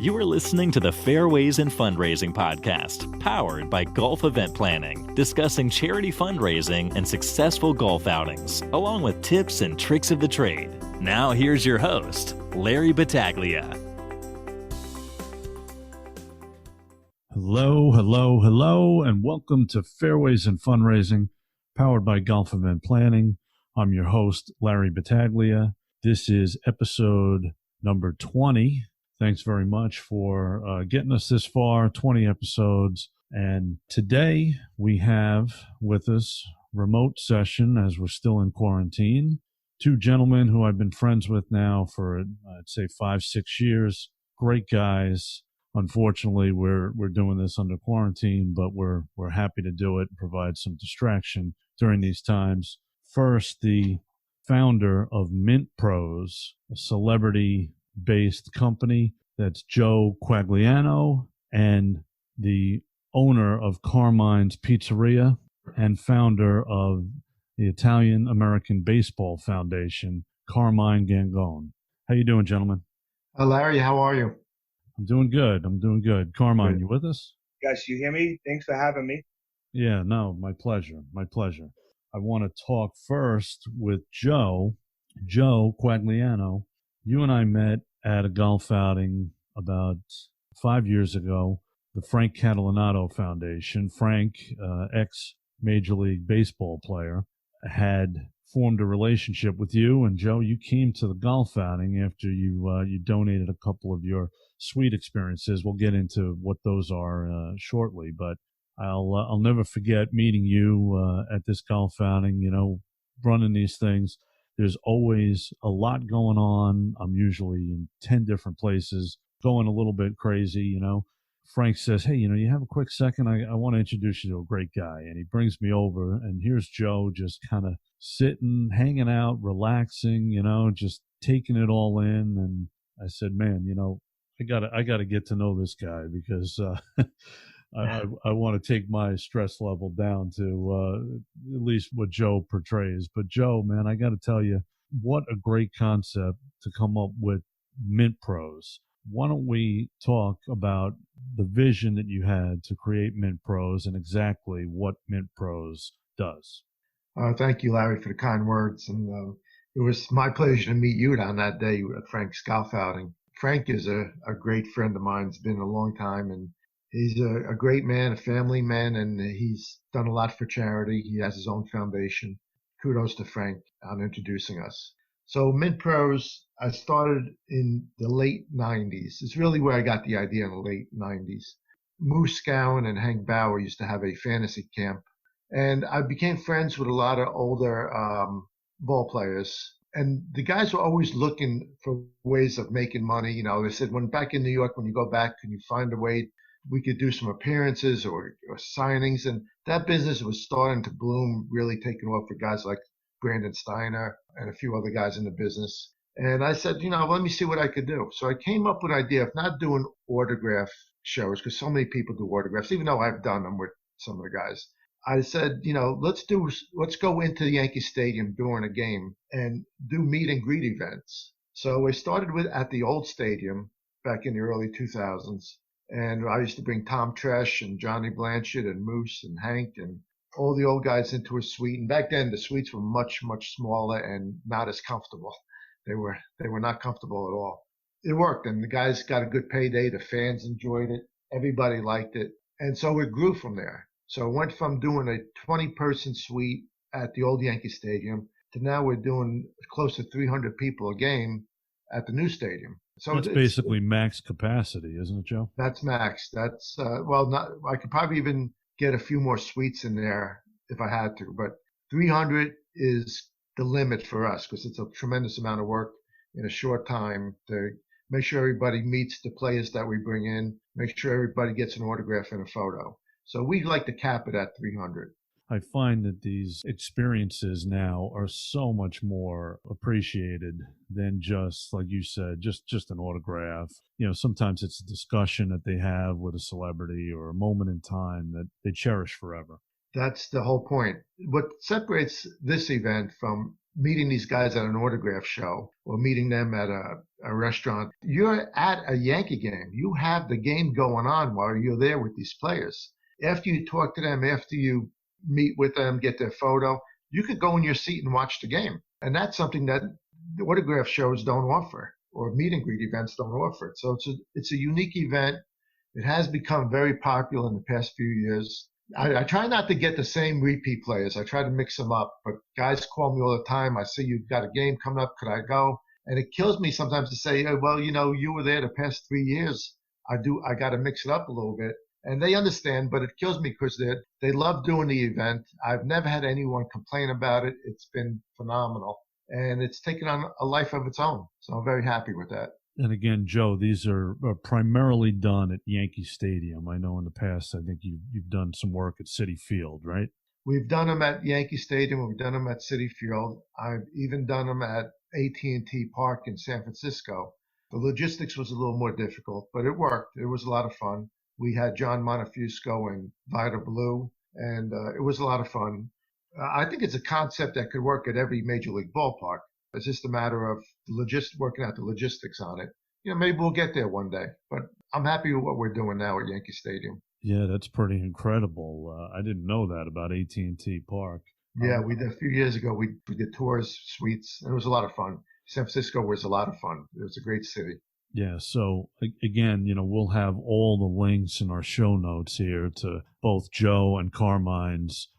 You are listening to the Fairways and Fundraising Podcast, powered by Golf Event Planning, discussing charity fundraising and successful golf outings, along with tips and tricks of the trade. Now here's your host, Larry Battaglia. Hello, and welcome to Fairways and Fundraising, powered by Golf Event Planning. I'm your host, Larry Battaglia. This is episode number 20. Thanks very much for getting us this far, 20 episodes. And today we have with us remote session as we're still in quarantine. Two gentlemen who I've been friends with now for, I'd say 5-6 years. Great guys. Unfortunately, we're doing this under quarantine, but we're happy to do it and provide some distraction during these times. First, the founder of Mint Pros, a celebrity-based company. That's Joe Quagliano, and the owner of Carmine's Pizzeria and founder of the Italian American Baseball Foundation, Carmine Gangone. How you doing, gentlemen? Larry, how are you? I'm doing good. Carmine, you with us? Guys, you hear me? Thanks for having me. Yeah, no, my pleasure. I want to talk first with Joe Quagliano. You and I met at a golf outing about 5 years ago, the Frank Catalanotto Foundation. Frank, ex-Major League Baseball player, had formed a relationship with you. And Joe, you came to the golf outing after you donated a couple of your suite experiences. We'll get into what those are shortly, but I'll never forget meeting you at this golf outing. You know, running these things, there's always a lot going on. I'm usually in 10 different places, going a little bit crazy. You know, Frank says, "Hey, you have a quick second? I want to introduce you to a great guy." And he brings me over, and here's Joe just kind of sitting, hanging out, relaxing, just taking it all in. And I said, "Man, I gotta get to know this guy because I want to take my stress level down to at least what Joe portrays." But Joe, man, I got to tell you, what a great concept to come up with Mint Pros. Why don't we talk about the vision that you had to create Mint Pros and exactly what Mint Pros does? Thank you, Larry, for the kind words. And it was my pleasure to meet you on that day at Frank's golf outing. Frank is a great friend of mine. It's been a long time, and he's a great man, a family man, and he's done a lot for charity. He has his own foundation. Kudos to Frank on introducing us. So Mint Pros, I started in the late 90s. It's really where I got the idea in the late 90s. Moose Gowan and Hank Bauer used to have a fantasy camp, and I became friends with a lot of older ball players. And the guys were always looking for ways of making money. They said, when back in New York, when you go back, can you find a way we could do some appearances or signings? And that business was starting to bloom, really taking off for guys like Brandon Steiner and a few other guys in the business. And I said, let me see what I could do. So I came up with an idea of not doing autograph shows, because so many people do autographs, even though I've done them with some of the guys. I said, let's go into the Yankee Stadium during a game and do meet and greet events. So we started at the old stadium back in the early 2000s. And I used to bring Tom Tresh and Johnny Blanchard and Moose and Hank and all the old guys into a suite. And back then the suites were much, much smaller and not as comfortable. They were not comfortable at all. It worked, and the guys got a good payday. The fans enjoyed it. Everybody liked it. And so it grew from there. So it went from doing a 20-person suite at the old Yankee Stadium to now we're doing close to 300 people a game at the new stadium. So that's basically max capacity, isn't it, Joe? That's max. That's I could probably even get a few more suites in there if I had to, but 300 is the limit for us because it's a tremendous amount of work in a short time to make sure everybody meets the players that we bring in, make sure everybody gets an autograph and a photo. So we like to cap it at 300. I find that these experiences now are so much more appreciated than just, like you said, just an autograph. Sometimes it's a discussion that they have with a celebrity or a moment in time that they cherish forever. That's the whole point. What separates this event from meeting these guys at an autograph show or meeting them at a restaurant. You're at a Yankee game. You have the game going on while you're there with these players. After you talk to them, after you meet with them, get their photo, you could go in your seat and watch the game. And that's something that the autograph shows don't offer, or meet and greet events don't offer it. So it's a unique event. It has become very popular in the past few years. I try not to get the same repeat players. I try to mix them up, but guys call me all the time. I see you've got a game coming up. Could I go? And it kills me sometimes to say, oh, well, you were there the past 3 years. I got to mix it up a little bit. And they understand, but it kills me because they love doing the event. I've never had anyone complain about it. It's been phenomenal. And it's taken on a life of its own. So I'm very happy with that. And again, Joe, these are primarily done at Yankee Stadium. I know in the past, I think you've done some work at Citi Field, right? We've done them at Yankee Stadium. We've done them at Citi Field. I've even done them at AT&T Park in San Francisco. The logistics was a little more difficult, but it worked. It was a lot of fun. We had John Montefusco and Vida Blue, and it was a lot of fun. I think it's a concept that could work at every major league ballpark. It's just a matter of working out the logistics on it. Maybe we'll get there one day, but I'm happy with what we're doing now at Yankee Stadium. Yeah, that's pretty incredible. I didn't know that about AT&T Park. Yeah, we did a few years ago. We did tours, suites, and it was a lot of fun. San Francisco was a lot of fun. It was a great city. Yeah, so again, we'll have all the links in our show notes here to both Joe and Carmine's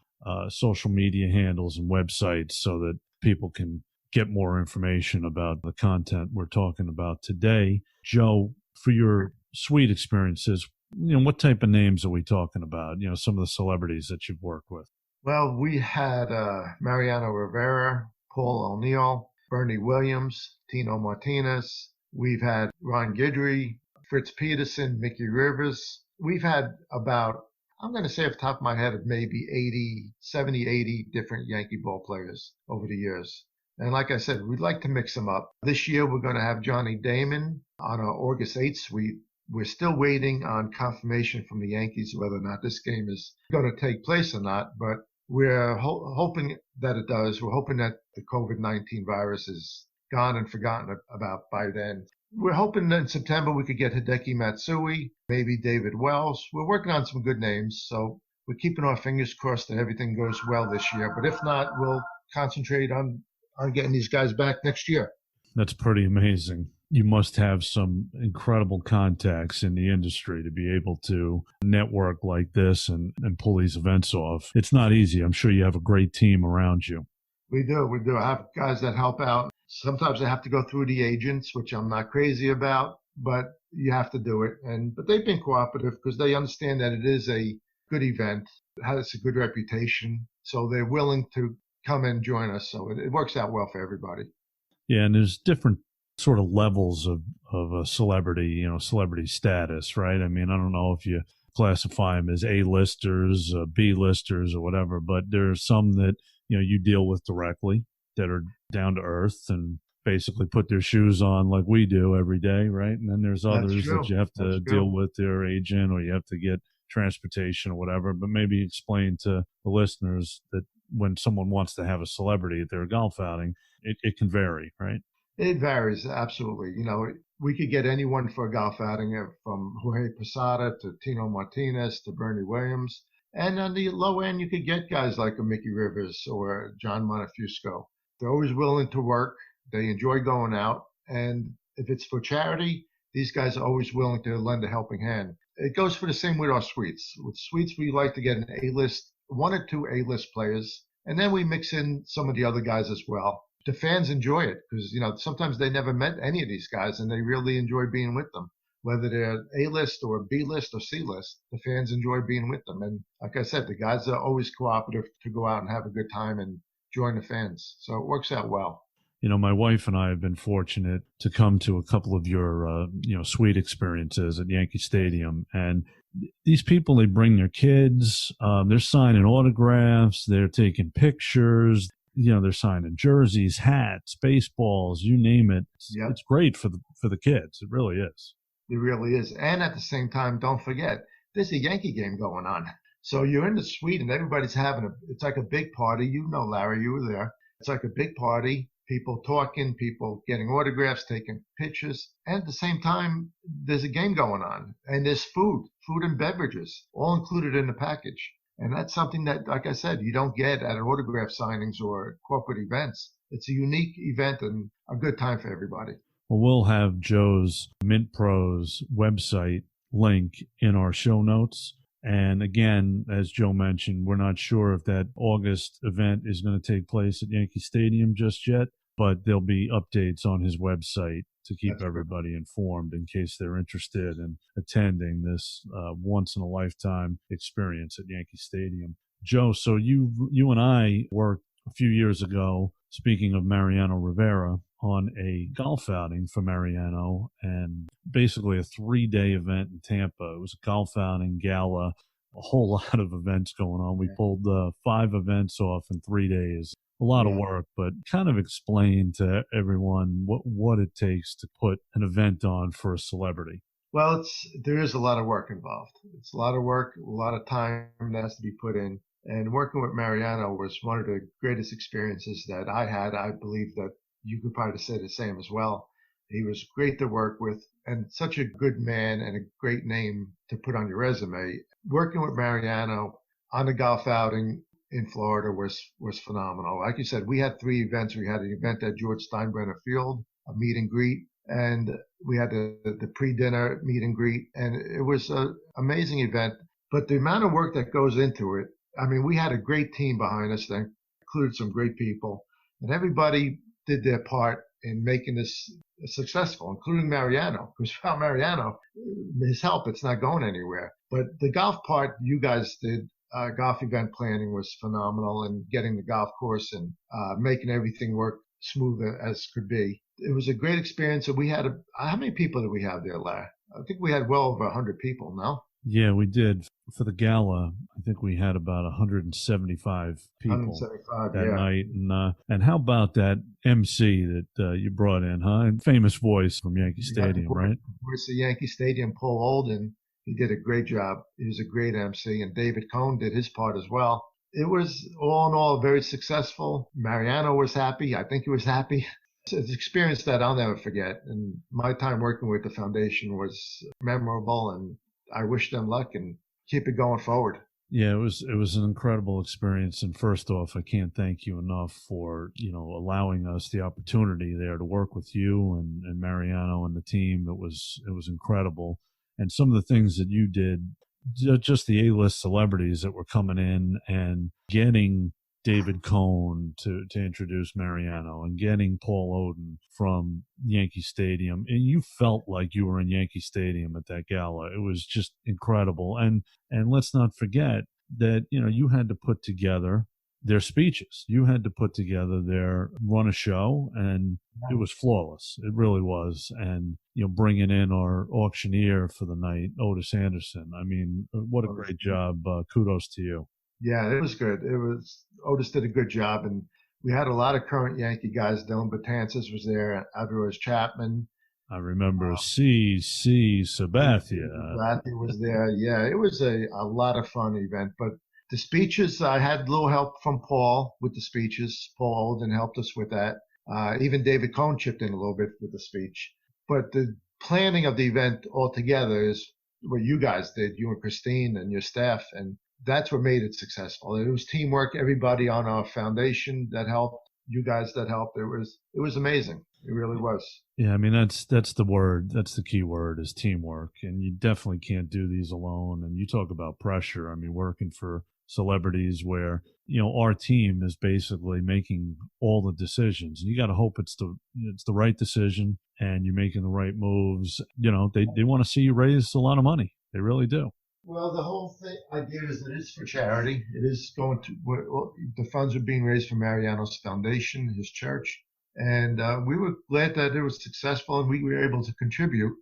social media handles and websites so that people can get more information about the content we're talking about today. Joe, for your suite experiences, what type of names are we talking about? Some of the celebrities that you've worked with. Well, we had Mariano Rivera, Paul O'Neill, Bernie Williams, Tino Martinez. We've had Ron Guidry, Fritz Peterson, Mickey Rivers. We've had about, I'm going to say off the top of my head, maybe 70, 80 different Yankee ball players over the years. And like I said, we'd like to mix them up. This year, we're going to have Johnny Damon on our August 8th suite. We're still waiting on confirmation from the Yankees whether or not this game is going to take place or not, but we're hoping that it does. We're hoping that the COVID-19 virus is gone and forgotten about by then. We're hoping that in September we could get Hideki Matsui, maybe David Wells. We're working on some good names, so we're keeping our fingers crossed that everything goes well this year. But if not, we'll concentrate on getting these guys back next year. That's pretty amazing. You must have some incredible contacts in the industry to be able to network like this and pull these events off. It's not easy. I'm sure you have a great team around you. We do. I have guys that help out. Sometimes I have to go through the agents, which I'm not crazy about, but you have to do it. But they've been cooperative because they understand that it is a good event. It has a good reputation. So they're willing to come and join us. So it works out well for everybody. Yeah, and there's different sort of levels of a celebrity, celebrity status, right? I mean, I don't know if you classify them as A-listers, B-listers or whatever, but there's some that, you deal with directly that are down to earth and basically put their shoes on like we do every day, right? And then there's others that you have to deal with their agent or you have to get transportation or whatever, but maybe explain to the listeners that when someone wants to have a celebrity at their golf outing, it can vary, right? It varies, absolutely. We could get anyone for a golf outing from Jorge Posada to Tino Martinez to Bernie Williams. And on the low end, you could get guys like a Mickey Rivers or John Montefusco. They're always willing to work. They enjoy going out. And if it's for charity, these guys are always willing to lend a helping hand. It goes for the same with our suites. With suites, we like to get an A-list, 1 or 2 A-list players, and then we mix in some of the other guys as well. The fans enjoy it because, sometimes they never met any of these guys and they really enjoy being with them. Whether they're A-list or B-list or C-list, the fans enjoy being with them. And like I said, the guys are always cooperative to go out and have a good time and join the fans. So it works out well. My wife and I have been fortunate to come to a couple of your, suite experiences at Yankee Stadium. And these people, they bring their kids, they're signing autographs, they're taking pictures, they're signing jerseys, hats, baseballs, you name it. Yep. It's great for the kids. It really is. It really is. And at the same time, don't forget, there's a Yankee game going on. So you're in the suite and everybody's it's like a big party. Larry, you were there. It's like a big party, people talking, people getting autographs, taking pictures. And at the same time, there's a game going on. And there's food and beverages, all included in the package. And that's something that, like I said, you don't get at autograph signings or corporate events. It's a unique event and a good time for everybody. Well, we'll have Joe's Mint Pros website link in our show notes. And again, as Joe mentioned, we're not sure if that August event is going to take place at Yankee Stadium just yet, but there'll be updates on his website to keep everybody informed in case they're interested in attending this once-in-a-lifetime experience at Yankee Stadium. Joe, so you and I worked a few years ago, speaking of Mariano Rivera, on a golf outing for Mariano, and basically a 3-day event in Tampa. It was a golf outing, Gala, a whole lot of events going on. We pulled 5 events off in 3 days. A lot of work, but kind of explain to everyone what it takes to put an event on for a celebrity. Well, there is a lot of work involved. It's a lot of work, a lot of time that has to be put in. And working with Mariano was one of the greatest experiences that I had. I believe that you could probably say the same as well. He was great to work with and such a good man and a great name to put on your resume. Working with Mariano on the golf outing in Florida was phenomenal. Like you said, we had 3 events. We had an event at George Steinbrenner Field, a meet and greet, and we had the pre-dinner meet and greet, and it was an amazing event. But the amount of work that goes into it, I mean, we had a great team behind us that included some great people, and everybody did their part in making this successful, including Mariano, because without Mariano, his help, it's not going anywhere. But the golf part you guys did, golf event planning was phenomenal, and getting the golf course and making everything work smooth as could be. It was a great experience. And we had how many people did we have there, Larry? I think we had well over 100 people, no? Yeah, we did. For the Gala, I think we had about 175 people 175, that night. And how about that MC that you brought in, huh? And famous voice from Yankee Stadium, right? Voice of Yankee Stadium, Paul Olden. He did a great job. He was a great MC, and David Cohn did his part as well. It was all in all very successful. Mariano was happy. I think he was happy. It's an experience that I'll never forget. And my time working with the foundation was memorable, and I wish them luck and keep it going forward. Yeah, it was an incredible experience. And first off, I can't thank you enough for, allowing us the opportunity there to work with you and Mariano and the team. It was incredible. And some of the things that you did, just the A-list celebrities that were coming in and getting David Cohn to introduce Mariano and getting Paul Oden from Yankee Stadium. And you felt like you were in Yankee Stadium at that gala. It was just incredible. And let's not forget that, you had to put together their speeches. You had to put together run a show, and it was flawless. It really was. And, bringing in our auctioneer for the night, Otis Anderson. I mean, what a great job. Kudos to you. Yeah, it was good. Otis did a good job, and we had a lot of current Yankee guys. Dylan Betances was there, Alvarez Chapman. I remember C. Sabathia. Sabathia was there. Yeah, it was a lot of fun event. But the speeches, I had a little help from Paul with the speeches. Paul Olden helped us with that. Even David Cohn chipped in a little bit with the speech. But the planning of the event altogether is what you guys did, you and Christine and your staff, and that's what made it successful. It was teamwork, everybody on our foundation that helped, you guys that helped. It was amazing. It really was. Yeah, I mean, that's the word. That's the key word, is teamwork. And you definitely can't do these alone. And you talk about pressure. I mean, working for celebrities where, our team is basically making all the decisions. And you got to hope it's the right decision and you're making the right moves. They want to see you raise a lot of money. They really do. Well, the whole idea is that it's for charity. It is going to, the funds are being raised for Mariano's foundation, his church. And we were glad that it was successful and we were able to contribute.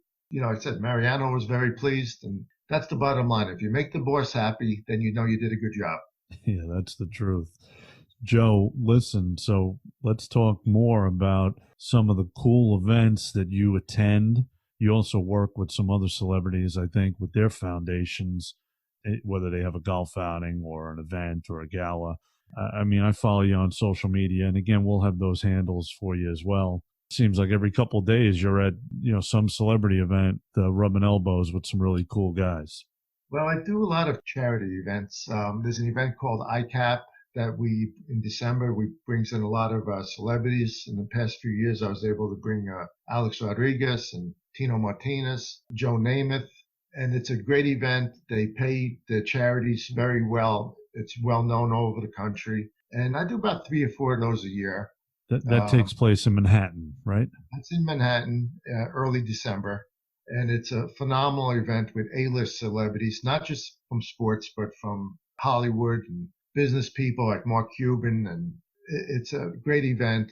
I said Mariano was very pleased, and that's the bottom line. If you make the boss happy, then you know you did a good job. Yeah, that's the truth. Joe, listen, so let's talk more about some of the cool events that you attend. You also work with some other celebrities, I think, with their foundations, whether they have a golf outing or an event or a gala. I mean, I follow you on social media, and again, we'll have those handles for you as well. Seems like every couple of days you're at, some celebrity event, rubbing elbows with some really cool guys. Well, I do a lot of charity events. There's an event called ICAP that in December, we brings in a lot of celebrities. In the past few years, I was able to bring Alex Rodriguez and Tino Martinez, Joe Namath, and it's a great event. They pay the charities very well. It's well known all over the country. And I do about 3 or 4 of those a year. That takes place in Manhattan, right? It's in Manhattan, early December. And it's a phenomenal event with A-list celebrities, not just from sports, but from Hollywood and business people like Mark Cuban. And it's a great event.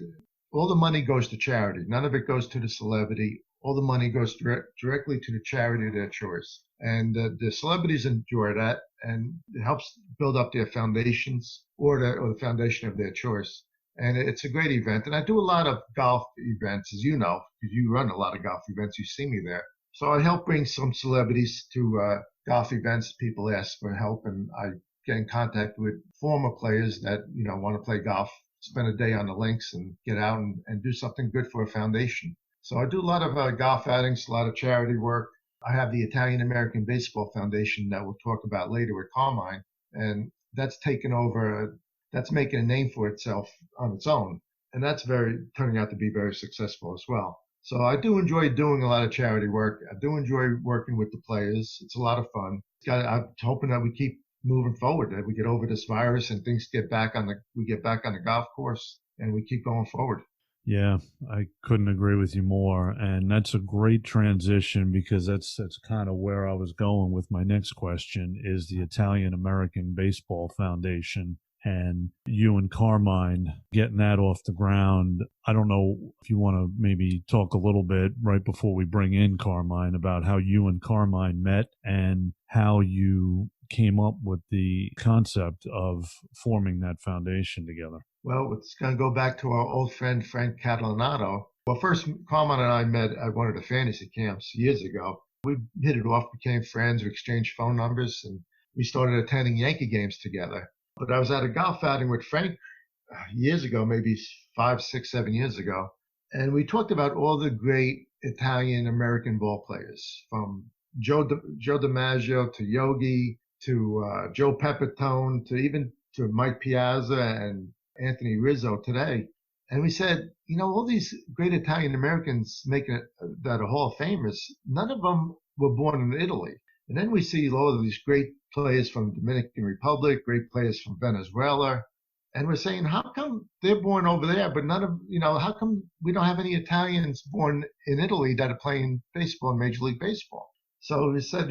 All the money goes to charity. None of it goes to the celebrity. All the money goes directly to the charity of their choice. And the celebrities enjoy that, and it helps build up their foundations or the foundation of their choice. And it's a great event. And I do a lot of golf events, as you know, because you run a lot of golf events. You see me there. So I help bring some celebrities to golf events. People ask for help, and I get in contact with former players that, want to play golf, spend a day on the links and get out and do something good for a foundation. So I do a lot of golf outings, a lot of charity work. I have the Italian American Baseball Foundation that we'll talk about later with Carmine, and that's taken over. That's making a name for itself on its own, and that's turning out to be very successful as well. So I do enjoy doing a lot of charity work. I do enjoy working with the players. It's a lot of fun. I'm hoping that we keep moving forward, that we get over this virus and things we get back on the golf course and we keep going forward. Yeah, I couldn't agree with you more. And that's a great transition, because that's kind of where I was going with my next question, is the Italian American Baseball Foundation. And you and Carmine getting that off the ground. I don't know if you want to maybe talk a little bit right before we bring in Carmine about how you and Carmine met and how you came up with the concept of forming that foundation together. Well, it's going to go back to our old friend, Frank Catalanotto. Well, first, Carmine and I met at one of the fantasy camps years ago. We hit it off, became friends, we exchanged phone numbers, and we started attending Yankee games together. But I was at a golf outing with Frank years ago, maybe 5, 6, 7 years ago. And we talked about all the great Italian American ball players, from Joe DiMaggio to Yogi to Joe Pepitone to Mike Piazza and Anthony Rizzo today. And we said, all these great Italian Americans making it that are Hall of Famers, none of them were born in Italy. And then we see all of these great players from Dominican Republic, great players from Venezuela. And we're saying, how come they're born over there, but how come we don't have any Italians born in Italy that are playing baseball in Major League Baseball? So we said,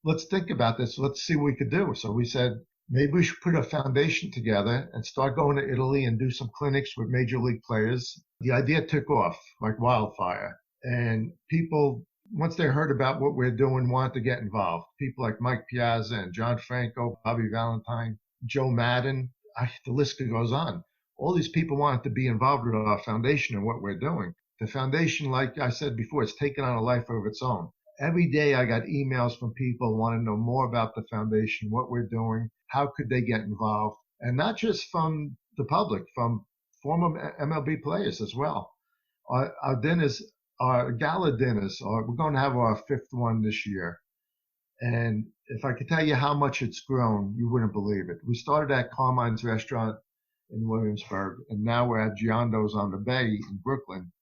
let's think about this. Let's see what we could do. So we said, maybe we should put a foundation together and start going to Italy and do some clinics with Major League players. The idea took off like wildfire. And people, once they heard about what we're doing, wanted to get involved. People like Mike Piazza and John Franco, Bobby Valentine, Joe Maddon, the list goes on. All these people wanted to be involved with our foundation and what we're doing. The foundation, like I said before, it's taken on a life of its own. Every day I got emails from people wanting to know more about the foundation, what we're doing, how could they get involved, and not just from the public, from former MLB players as well. Our dinners, our gala dinners, we're going to have our 5th one this year. And if I could tell you how much it's grown, you wouldn't believe it. We started at Carmine's restaurant in Williamsburg, and now we're at Giando's on the Bay in Brooklyn.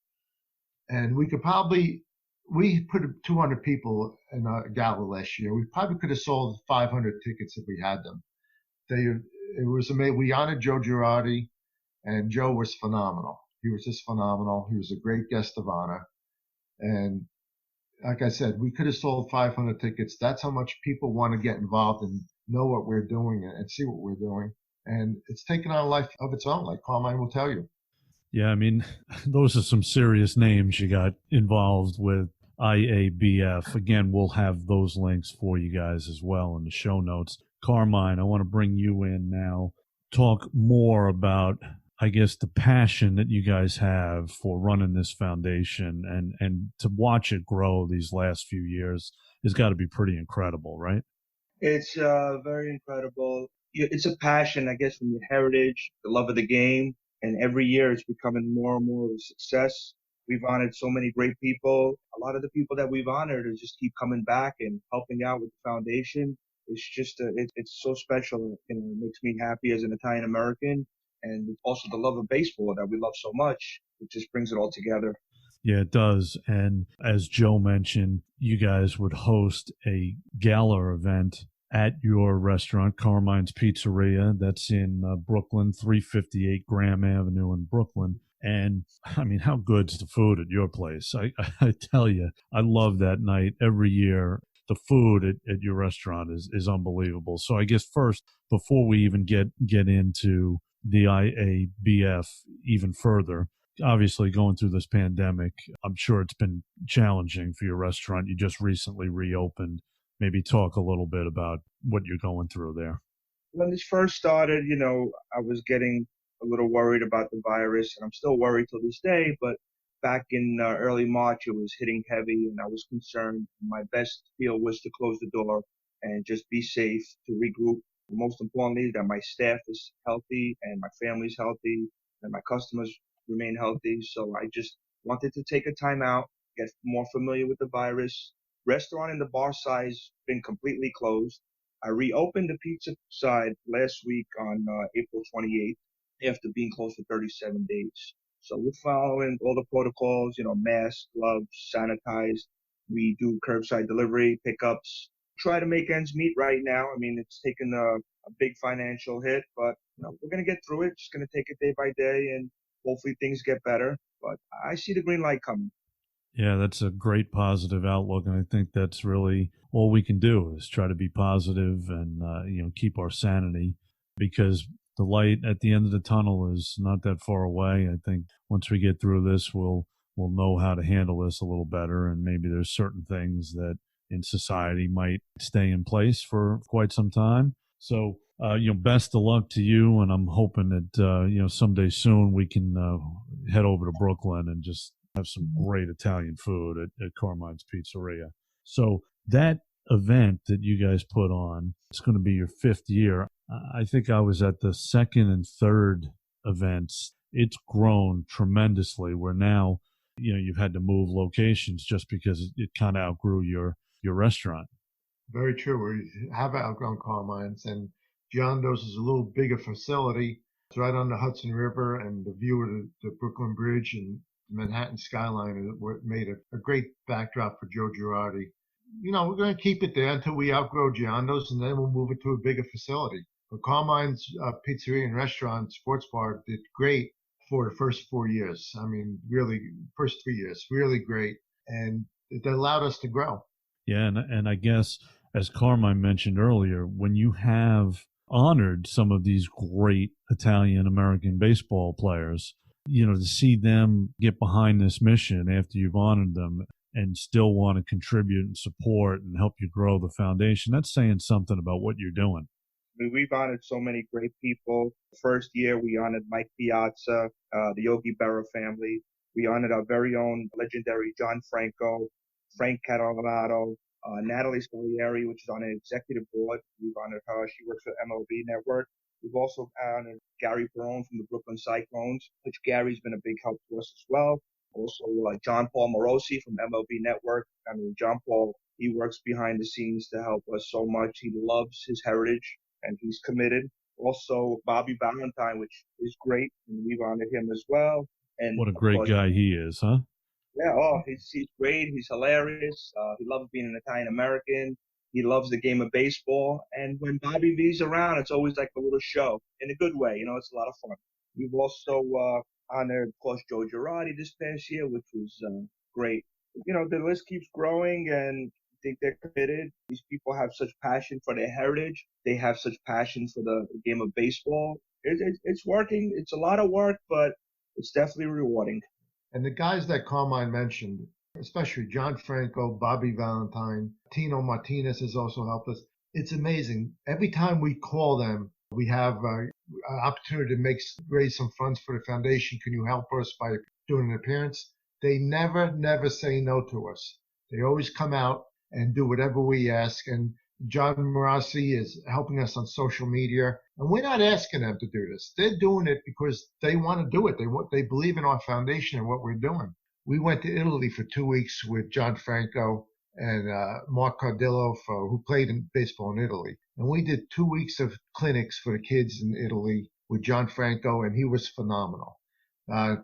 And we put 200 people in a gala last year. We probably could have sold 500 tickets if we had them. It was amazing. We honored Joe Girardi, and Joe was phenomenal. He was just phenomenal. He was a great guest of honor. And like I said, we could have sold 500 tickets. That's how much people want to get involved and know what we're doing and see what we're doing. And it's taken on a life of its own, like Carmine will tell you. Yeah, I mean, those are some serious names you got involved with IABF. Again, we'll have those links for you guys as well in the show notes. Carmine, I want to bring you in now. Talk more about, I guess, the passion that you guys have for running this foundation, and to watch it grow these last few years has got to be pretty incredible, right? It's very incredible. it's a passion, I guess, from your heritage, the love of the game, and every year it's becoming more and more of a success. We've honored so many great people. A lot of the people that we've honored just keep coming back and helping out with the foundation. It's just it's so special. It makes me happy as an Italian American, and also the love of baseball that we love so much. It just brings it all together. Yeah, it does. And as Joe mentioned, you guys would host a gala event at your restaurant, Carmine's Pizzeria. That's in Brooklyn, 358 Graham Avenue in Brooklyn. And I mean, how good's the food at your place? I tell you, I love that night every year. The food at your restaurant is unbelievable. So I guess first, before we even get into the IABF even further, obviously going through this pandemic, I'm sure it's been challenging for your restaurant. You just recently reopened. Maybe talk a little bit about what you're going through there. When this first started, I was getting a little worried about the virus, and I'm still worried till this day, but back in early March, it was hitting heavy, and I was concerned. My best feel was to close the door and just be safe, to regroup. Most importantly, that my staff is healthy and my family's healthy and my customers remain healthy. So I just wanted to take a time out, get more familiar with the virus. Restaurant and the bar side's been completely closed. I reopened the pizza side last week on April 28th after being closed for 37 days. So we're following all the protocols, masks, gloves, sanitized. We do curbside delivery, pickups. Try to make ends meet right now. I mean, it's taken a big financial hit, but we're going to get through it. Just going to take it day by day, and hopefully things get better. But I see the green light coming. Yeah, that's a great positive outlook, and I think that's really all we can do is try to be positive and keep our sanity, because the light at the end of the tunnel is not that far away. I think once we get through this, we'll know how to handle this a little better, and maybe there's certain things that in society might stay in place for quite some time. So, best of luck to you, and I'm hoping that someday soon we can head over to Brooklyn and just have some great Italian food at Carmine's Pizzeria. So that event that you guys put on, it's going to be your 5th year. I think I was at the 2nd and 3rd events. It's grown tremendously, where now, you've had to move locations just because it kind of outgrew your restaurant. Very true. We have outgrown Carmine's, and Giondo's is a little bigger facility. It's right on the Hudson River, and the view of the Brooklyn Bridge and Manhattan skyline made a great backdrop for Joe Girardi. We're going to keep it there until we outgrow Giondo's, and then we'll move it to a bigger facility. But Carmine's Pizzeria and Restaurant Sports Bar did great for the first 4 years. I mean, really, first 3 years, really great. And it allowed us to grow. Yeah, and I guess, as Carmine mentioned earlier, when you have honored some of these great Italian-American baseball players, to see them get behind this mission after you've honored them and still want to contribute and support and help you grow the foundation, that's saying something about what you're doing. We've honored so many great people. First year, we honored Mike Piazza, the Yogi Berra family. We honored our very own legendary John Franco, Frank Catalanotto, Natalie Scaglieri, which is on an executive board. We've honored her. She works for MLB Network. We've also honored Gary Perone from the Brooklyn Cyclones, which Gary's been a big help to us as well. Also, John Paul Morosi from MLB Network. I mean, John Paul, he works behind the scenes to help us so much. He loves his heritage, and he's committed. Also, Bobby Valentine, which is great, and we've honored him as well. And what a great guy he is, huh? Yeah, he's great. He's hilarious. He loves being an Italian American. He loves the game of baseball. And when Bobby V's around, it's always like a little show in a good way. It's a lot of fun. We've also honored, of course, Joe Girardi this past year, which was great. The list keeps growing, and I think they're committed. These people have such passion for their heritage. They have such passion for the game of baseball. It's working. It's a lot of work, but it's definitely rewarding. And the guys that Carmine mentioned, especially John Franco, Bobby Valentine, Tino Martinez has also helped us. It's amazing. Every time we call them, we have an opportunity to raise some funds for the foundation. Can you help us by doing an appearance? They never say no to us. They always come out and do whatever we ask. And John Morassi is helping us on social media, and we're not asking them to do this. They're doing it because they want to do it. They believe in our foundation and what we're doing. We went to Italy for 2 weeks with John Franco and Mark Cardillo, who played in baseball in Italy. And we did 2 weeks of clinics for the kids in Italy with John Franco, and he was phenomenal.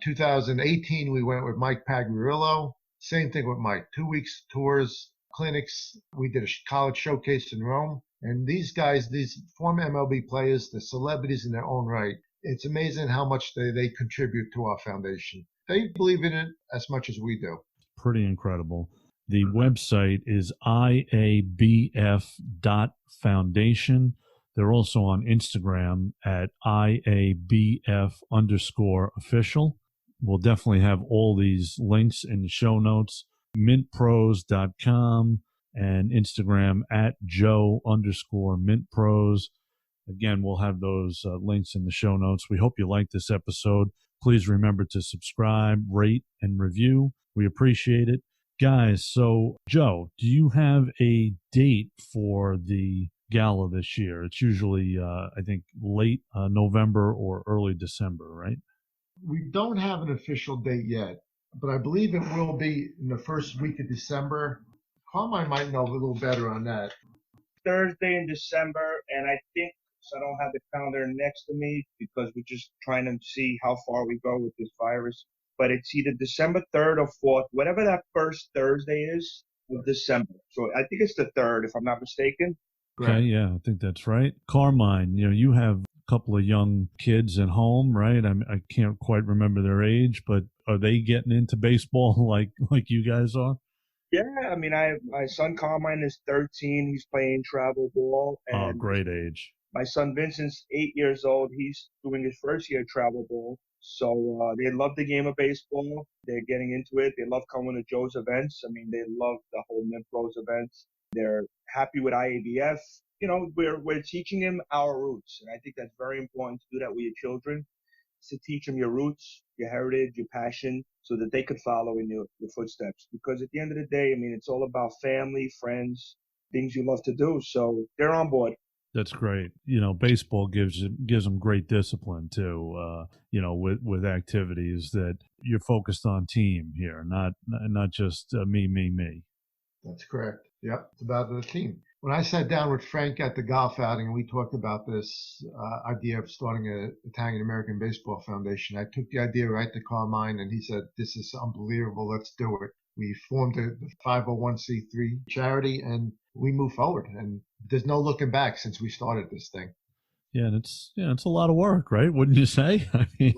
2018, we went with Mike Piazza. Same thing with Mike. 2 weeks tours, clinics. We did a college showcase in Rome. And these guys, these former MLB players, they're celebrities in their own right. It's amazing how much they contribute to our foundation. They believe in it as much as we do. Pretty incredible. The website is IABF.foundation. They're also on Instagram at IABF_official. We'll definitely have all these links in the show notes. Mintpros.com and Instagram at Joe_Mintpros. Again, we'll have those links in the show notes. We hope you like this episode. Please remember to subscribe, rate, and review. We appreciate it. Guys, so Joe, do you have a date for the Gala this year? It's usually, I think, late November or early December, right? We don't have an official date yet, but I believe it will be in the first week of December. Carmine might know a little better on that. Thursday in December, and I think, so I don't have the calendar next to me because we're just trying to see how far we go with this virus. But it's either December 3rd or 4th, whatever that first Thursday is of December. So I think it's the 3rd, if I'm not mistaken. Okay, yeah, I think that's right. Carmine, you have a couple of young kids at home, right? I can't quite remember their age, but are they getting into baseball like you guys are? Yeah, I mean, my son Carmine is 13. He's playing travel ball. And great age. My son Vincent's 8 years old. He's doing his first year travel ball. So they love the game of baseball. They're getting into it. They love coming to Joe's events. I mean, they love the whole Mint-Pros events. They're happy with IABF. We're teaching them our roots. And I think that's very important to do that with your children, is to teach them your roots, your heritage, your passion, so that they could follow in your footsteps. Because at the end of the day, I mean, it's all about family, friends, things you love to do. So they're on board. That's great. Baseball gives them great discipline too. With activities that you're focused on team here, not just me. That's correct. Yep, it's about the team. When I sat down with Frank at the golf outing and we talked about this idea of starting an Italian American Baseball Foundation, I took the idea right to Carmine, and he said, "This is unbelievable. Let's do it." We formed the 501c3 charity, and we move forward. And there's no looking back since we started this thing. Yeah, and it's a lot of work, right? Wouldn't you say? I mean,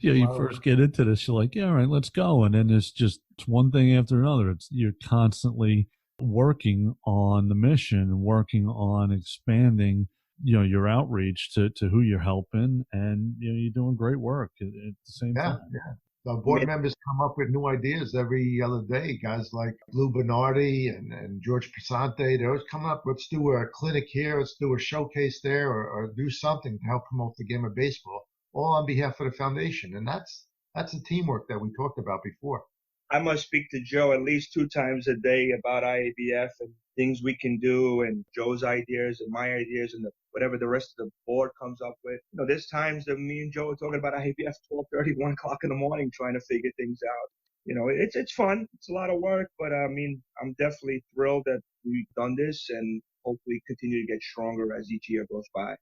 you first get into this, you're like, yeah, all right, let's go, and then it's one thing after another. You're constantly working on the mission, working on expanding, your outreach to who you're helping, and you're doing great work at the same time. Yeah. The board members come up with new ideas every other day. Guys like Lou Bernardi and George Prasante, they're always coming up, let's do a clinic here, let's do a showcase there, or do something to help promote the game of baseball, all on behalf of the foundation. And that's the teamwork that we talked about before. I must speak to Joe at least 2 times a day about IABF and things we can do, and Joe's ideas and my ideas, and whatever the rest of the board comes up with. There's times that me and Joe are talking about IABF 12:30, 1 o'clock in the morning, trying to figure things out. It's fun. It's a lot of work, but I mean, I'm definitely thrilled that we've done this, and hopefully continue to get stronger as each year goes by.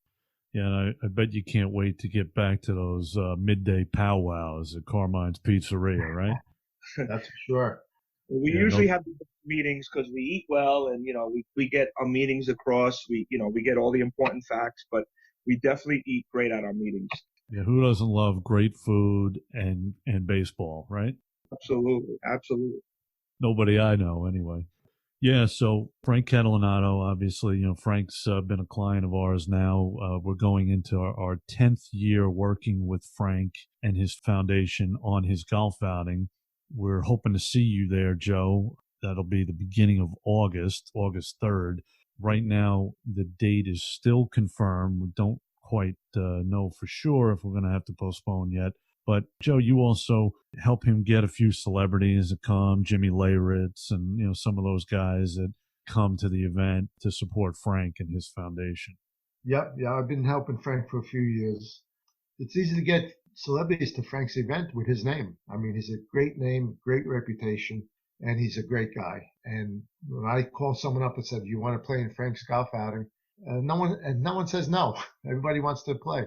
Yeah, and I bet you can't wait to get back to those midday powwows at Carmine's Pizzeria, right? That's for sure. We usually have meetings because we eat well, and we get our meetings across. We get all the important facts, but we definitely eat great at our meetings. Yeah, who doesn't love great food and baseball, right? Absolutely. Nobody I know, anyway. Yeah, so Frank Catalanotto, obviously, Frank's been a client of ours now. We're going into our 10th year working with Frank and his foundation on his golf outing. We're hoping to see you there, Joe. That'll be the beginning of August 3rd. Right now, the date is still confirmed. We don't quite know for sure if we're going to have to postpone yet. But, Joe, you also help him get a few celebrities that come, Jimmy Leyritz and, some of those guys that come to the event to support Frank and his foundation. Yep, yeah, I've been helping Frank for a few years. It's easy to get celebrities to Frank's event with his name. I mean, he's a great name, great reputation, and he's a great guy. And when I call someone up and said, "You want to play in Frank's golf outing?" No one says no. Everybody wants to play.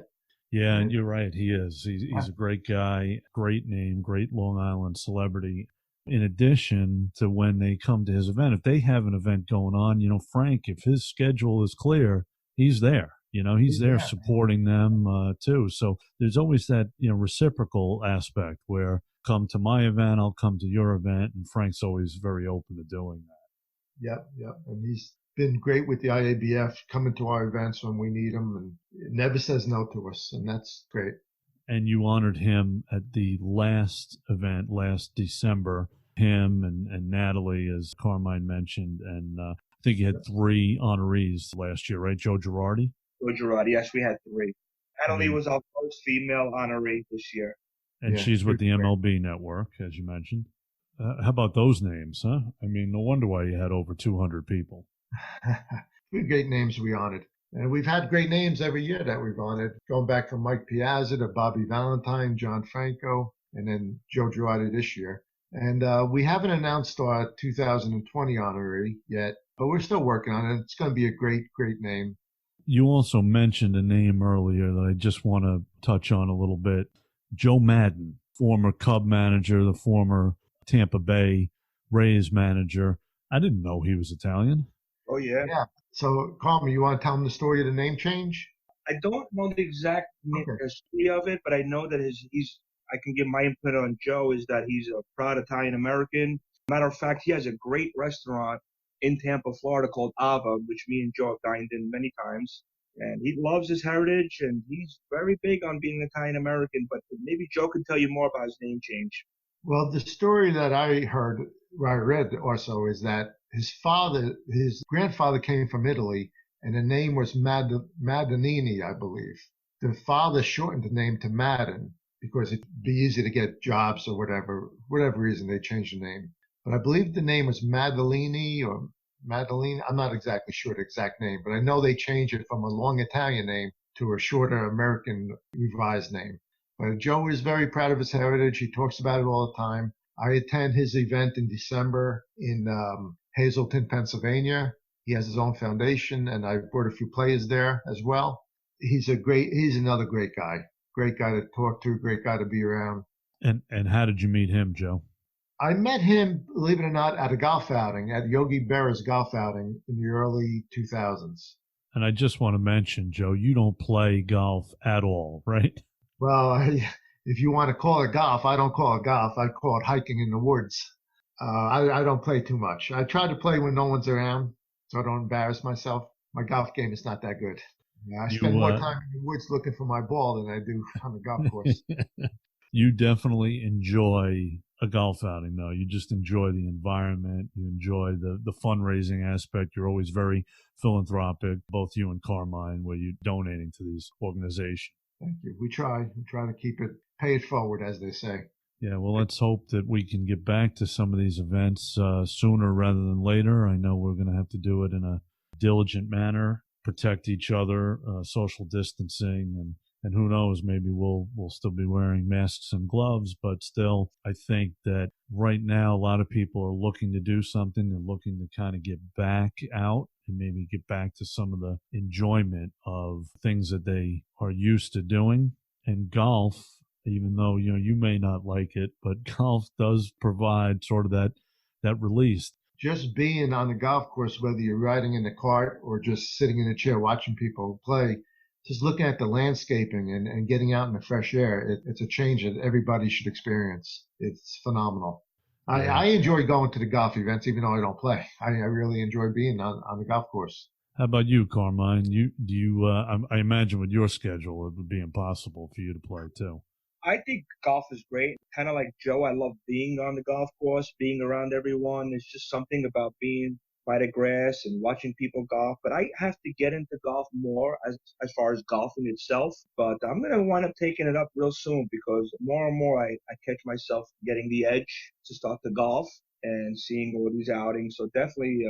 Yeah, and you're right. He is. He's a great guy, great name, great Long Island celebrity. In addition to when they come to his event, if they have an event going on, Frank, if his schedule is clear, he's there. He's there supporting them too. So there's always that, reciprocal aspect where come to my event, I'll come to your event. And Frank's always very open to doing that. Yep. And he's been great with the IABF, coming to our events when we need him, and never says no to us. And that's great. And you honored him at the last event last December, him and Natalie, as Carmine mentioned. And I think you had 3 honorees last year, right? Joe Girardi? Joe Girardi, yes, we had 3. Natalie was our first female honoree this year. And she's with the MLB network, as you mentioned. How about those names, huh? I mean, no wonder why you had over 200 people. We had great names we honored. And we've had great names every year that we've honored, going back from Mike Piazza to Bobby Valentine, John Franco, and then Joe Girardi this year. And we haven't announced our 2020 honoree yet, but we're still working on it. It's going to be a great, great name. You also mentioned a name earlier that I just want to touch on a little bit. Joe Maddon, former Cub manager, the former Tampa Bay Rays manager. I didn't know he was Italian. Oh, yeah. Yeah. So, Carmine, you want to tell him the story of the name change? I don't know the exact history of it, but I know that I can give my input on Joe, is that he's a proud Italian American. Matter of fact, he has a great restaurant in Tampa, Florida called Ava, which me and Joe have dined in many times. And he loves his heritage, and he's very big on being Italian American. But maybe Joe can tell you more about his name change. Well, the story that I read also, is that his grandfather came from Italy, and the name was Madonini, I believe. The father shortened the name to Maddon because it'd be easy to get jobs or whatever reason they changed the name. But I believe the name was Maddalini or Madeline. I'm not exactly sure the exact name, but I know they changed it from a long Italian name to a shorter American revised name. But Joe is very proud of his heritage. He talks about it all the time. I attend his event in December in Hazleton, Pennsylvania. He has his own foundation, and I brought a few players there as well. He's another great guy. Great guy to talk to, great guy to be around. And how did you meet him, Joe? I met him, believe it or not, at a golf outing, at Yogi Berra's golf outing in the early 2000s. And I just want to mention, Joe, you don't play golf at all, right? Well, if you want to call it golf, I don't call it golf. I call it hiking in the woods. I don't play too much. I try to play when no one's around, so I don't embarrass myself. My golf game is not that good. I spend more time in the woods looking for my ball than I do on the golf course. You definitely enjoy a golf outing, though. You just enjoy the environment. You enjoy the fundraising aspect. You're always very philanthropic, both you and Carmine, where you're donating to these organizations. Thank you. We try to keep it, pay it forward, as they say. Yeah, well, let's hope that we can get back to some of these events sooner rather than later. I know we're going to have to do it in a diligent manner, protect each other, social distancing, and who knows, maybe we'll still be wearing masks and gloves, but still, I think that right now a lot of people are looking to do something. They're looking to kind of get back out and maybe get back to some of the enjoyment of things that they are used to doing. And golf, even though, you may not like it, but golf does provide sort of that release. Just being on the golf course, whether you're riding in the cart or just sitting in a chair watching people play, just looking at the landscaping and getting out in the fresh air, it's a change that everybody should experience. It's phenomenal. Yeah. I enjoy going to the golf events, even though I don't play. I really enjoy being on the golf course. How about you, Carmine? I imagine with your schedule, it would be impossible for you to play too. I think golf is great. Kind of like Joe, I love being on the golf course, being around everyone. There's just something about being by the grass and watching people golf. But I have to get into golf more as far as golfing itself. But I'm going to wind up taking it up real soon, because more and more I catch myself getting the edge to start the golf and seeing all these outings. So definitely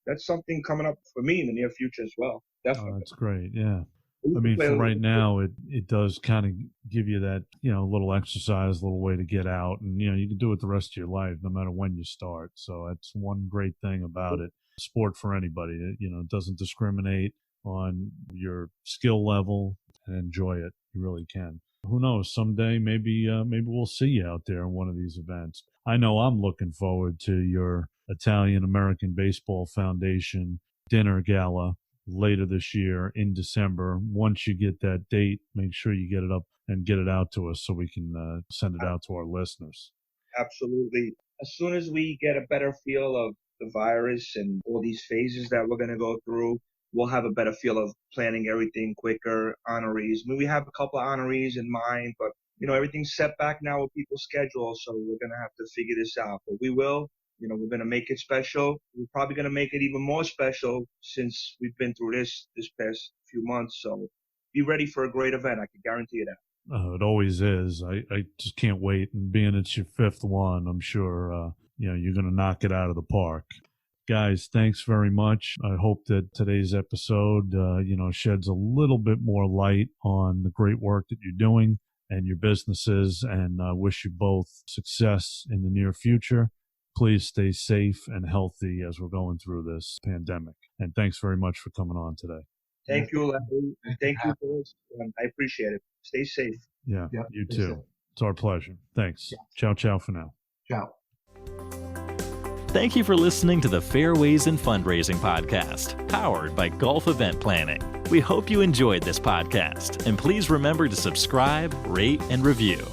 that's something coming up for me in the near future as well. Definitely. That's great. Yeah. We I can mean, play a for little right bit. now, it does kind of give you that, little exercise, little way to get out. And, you can do it the rest of your life, no matter when you start. So that's one great thing about it. Sport for anybody, it doesn't discriminate on your skill level, and enjoy it. You really can. Who knows? Someday, maybe we'll see you out there in one of these events. I know I'm looking forward to your Italian American Baseball Foundation dinner gala later this year in December. Once you get that date, make sure you get it up and get it out to us so we can send it out to our listeners. Absolutely. As soon as we get a better feel of the virus and all these phases that we're going to go through, we'll have a better feel of planning everything quicker. Honorees. I mean, we have a couple of honorees in mind, but everything's set back now with people's schedules, so we're going to have to figure this out. But we will. We're going to make it special. We're probably going to make it even more special since we've been through this past few months. So be ready for a great event. I can guarantee you that. It always is. I just can't wait. And being it's your fifth one, I'm sure, you're going to knock it out of the park. Guys, thanks very much. I hope that today's episode, sheds a little bit more light on the great work that you're doing and your businesses, and I wish you both success in the near future. Please stay safe and healthy as we're going through this pandemic. And thanks very much for coming on today. Thank you, Larry. Thank you for this. I appreciate it. Stay safe. Yeah, Yep, you stay too. safe. It's our pleasure. Thanks. Yeah. Ciao, ciao for now. Ciao. Thank you for listening to the Fairways in Fundraising podcast, powered by Golf Event Planning. We hope you enjoyed this podcast, and please remember to subscribe, rate, and review.